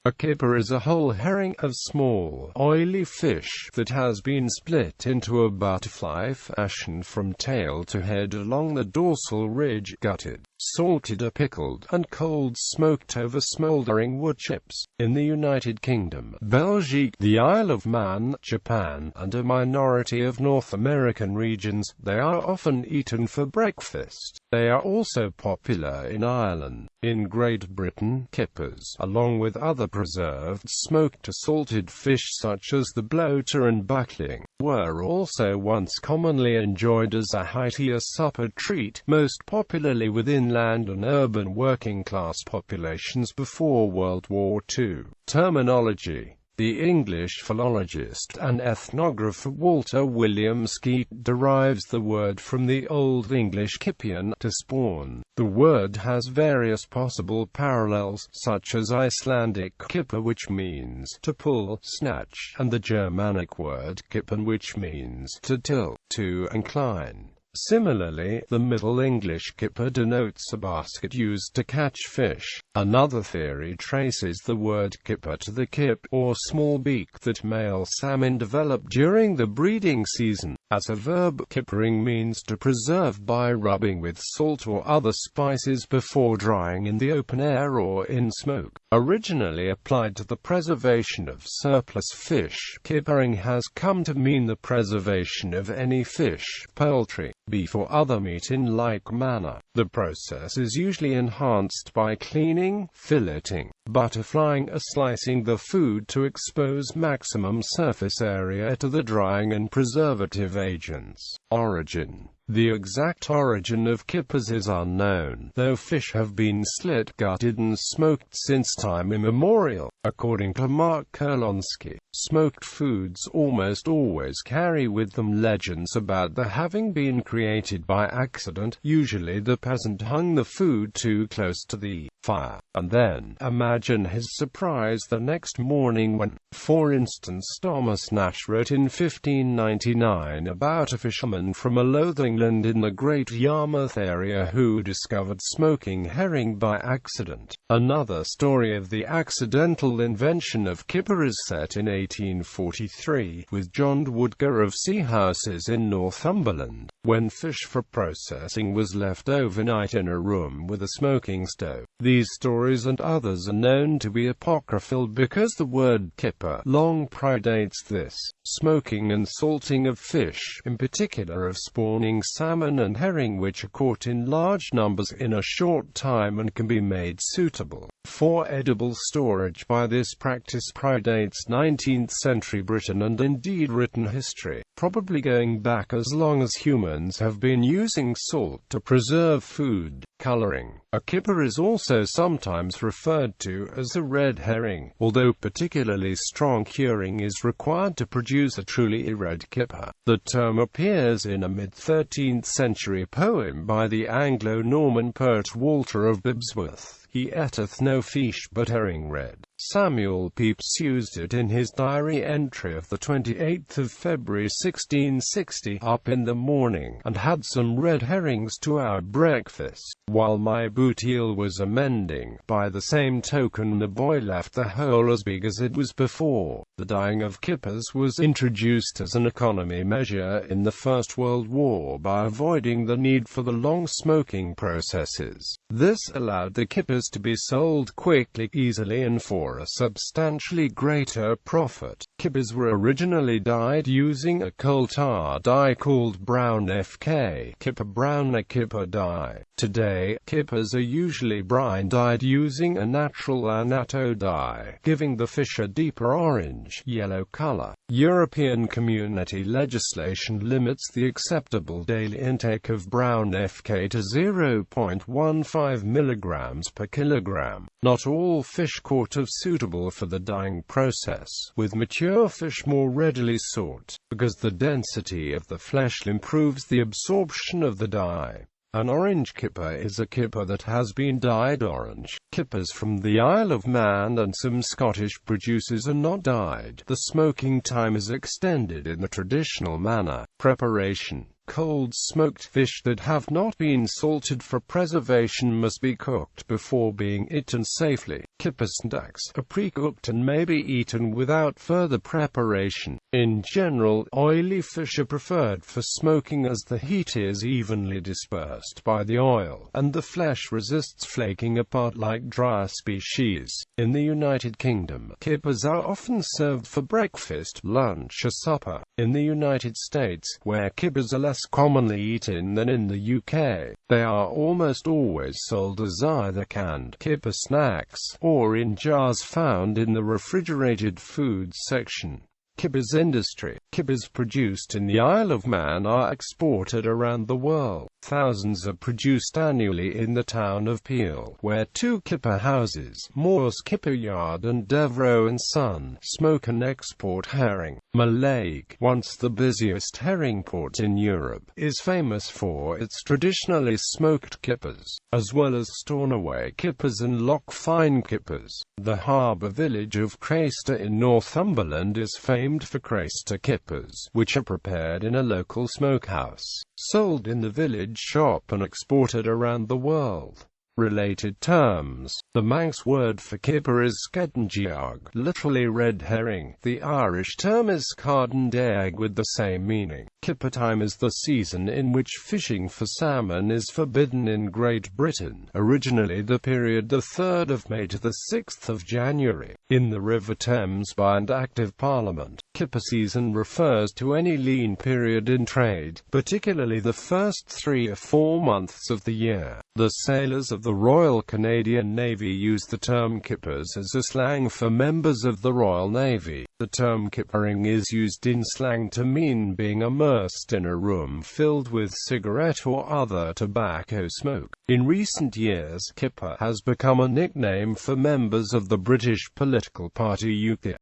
A kipper is a whole herring of small, oily fish that has been split into a butterfly fashion from tail to head along the dorsal ridge, gutted, salted or pickled, and cold smoked over smouldering wood chips. In the United Kingdom, Belgium, the Isle of Man, Japan, and a minority of North American regions, they are often eaten for breakfast. They are also popular in Ireland. In Great Britain, kippers, along with other preserved smoked or salted fish such as the bloater and buckling, were also once commonly enjoyed as a heartier supper treat, most popularly with inland and urban working-class populations before World War II. Terminology. The English philologist and ethnographer Walter William Skeat derives the word from the Old English kipian, to spawn. The word has various possible parallels, such as Icelandic kipper, which means to pull, snatch, and the Germanic word kippen, which means to tilt, to incline. Similarly, the Middle English kipper denotes a basket used to catch fish. Another theory traces the word kipper to the kip, or small beak, that male salmon develop during the breeding season. As a verb, kippering means to preserve by rubbing with salt or other spices before drying in the open air or in smoke. Originally applied to the preservation of surplus fish, kippering has come to mean the preservation of any fish, poultry, beef or other meat in like manner. The process is usually enhanced by cleaning, filleting, butterflying or slicing the food to expose maximum surface area to the drying and preservative agents. Origin. The exact origin of kippers is unknown, though fish have been slit, gutted and smoked since time immemorial. According to Mark Kurlonsky, smoked foods almost always carry with them legends about their having been created by accident. Usually the peasant hung the food too close to the fire, and then imagine his surprise the next morning when, for instance, Thomas Nash wrote in 1599 about a fisherman from Lothing in the Great Yarmouth area who discovered smoking herring by accident. Another story of the accidental invention of kipper is set in 1843, with John Woodger of Seahouses in Northumberland, when fish for processing was left overnight in a room with a smoking stove. These stories and others are known to be apocryphal because the word kipper long predates this. Smoking and salting of fish, in particular of spawning salmon and herring, which are caught in large numbers in a short time and can be made suitable for edible storage by this practice, predates 19th century Britain and indeed written history, probably going back as long as humans have been using salt to preserve food. Coloring. A kipper is also sometimes referred to as a red herring, although particularly strong curing is required to produce a truly red kipper. The term appears in a mid-13th century poem by the Anglo-Norman poet Walter of Bibsworth. He eateth no fish but herring red. Samuel Pepys used it in his diary entry of the 28th of February 1660, "Up in the morning, and had some red herrings to our breakfast, while my boot heel was a-mending. By the same token the boy left the hole as big as it was before." The dyeing of kippers was introduced as an economy measure in the First World War by avoiding the need for the long smoking processes. This allowed the kippers to be sold quickly, easily, and for a substantially greater profit. Kippers were originally dyed using a coal tar dye called brown FK, Kipper brown, a kipper dye. Today, kippers are usually brine dyed using a natural annatto dye, giving the fish a deeper orange-yellow color. European community legislation limits the acceptable daily intake of brown FK to 0.15 milligrams per kilogram. Not all fish caught are suitable for the dyeing process, with mature fish more readily sought, because the density of the flesh improves the absorption of the dye. An orange kipper is a kipper that has been dyed orange. Kippers from the Isle of Man and some Scottish producers are not dyed. The smoking time is extended in the traditional manner. Preparation. Cold smoked fish that have not been salted for preservation must be cooked before being eaten safely. Kippers are pre-cooked and may be eaten without further preparation. In general, oily fish are preferred for smoking as the heat is evenly dispersed by the oil, and the flesh resists flaking apart like drier species. In the United Kingdom, kippers are often served for breakfast, lunch or supper. In the United States, where kippers are less commonly eaten than in the UK, they are almost always sold as either canned kipper snacks, or in jars found in the refrigerated foods section. Kippers Industry. Kippers produced in the Isle of Man are exported around the world. Thousands are produced annually in the town of Peel, where two kipper houses, Moore's Kipper Yard and Devereux & Son, smoke and export herring. Mallaig, once the busiest herring port in Europe, is famous for its traditionally smoked kippers, as well as Stornoway kippers and Loch Fyne kippers. The harbour village of Craister in Northumberland is famed for Craister kippers, which are prepared in a local smokehouse, sold in the village shop and exported around the world. Related terms. The Manx word for kipper is skedingeog, literally red herring. The Irish term is carden deag with the same meaning. Kipper time is the season in which fishing for salmon is forbidden in Great Britain, originally the period the 3rd of May to the 6th of January. In the River Thames by an Act of Parliament, kipper season refers to any lean period in trade, particularly the first 3 or 4 months of the year. The sailors of the Royal Canadian Navy use the term kippers as a slang for members of the Royal Navy. The term kippering is used in slang to mean being immersed in a room filled with cigarette or other tobacco smoke. In recent years, kipper has become a nickname for members of the British political party UKIP.